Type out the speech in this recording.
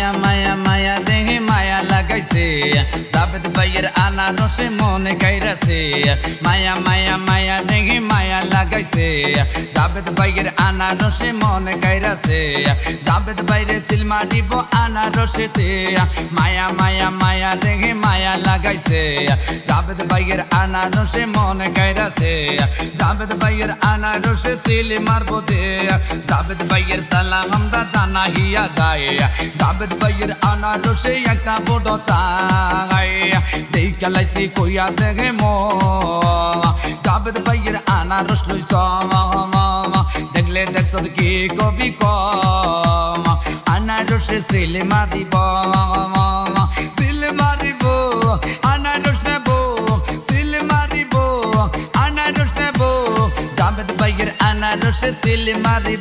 মায়া মায়া মায়া দেহে মায়া লাগাইছে জাবেদ ভাইয়ের আনারসে মনে কাইরাছে মায়া মায়া মায়া দেহে মায়া লাগাইছে জাবেদ ভাইয়ের আনারসে মনে কাইরাছে জাবেদ ভাইরে সিল মারিব আনারসেতে মায়া মায়া মায়া দেহে মায়া লাগাইছে জাবেদ ভাইয়ের আনারসে মনে কাইরাছে জাবেদ ভাইয়ের আনারসে সিল মারবো যে জাবেদ ভাইয়ের সালাম আমরা জানাইয়া যায় জাবেদ ভাইয়ের আনারসে একটা বড় চাই দেখা লাইছি কইয়া দেখে মো জাবেদ ভাইয়ের আনারস লইছ দেখলে দেখছ কি কবি কম আনারসে সিল মারিব সিল মারিব আনারস নেব সিল মারিব আনারস নেব জাবেদ ভাইয়ের আনারসে সিল মারিব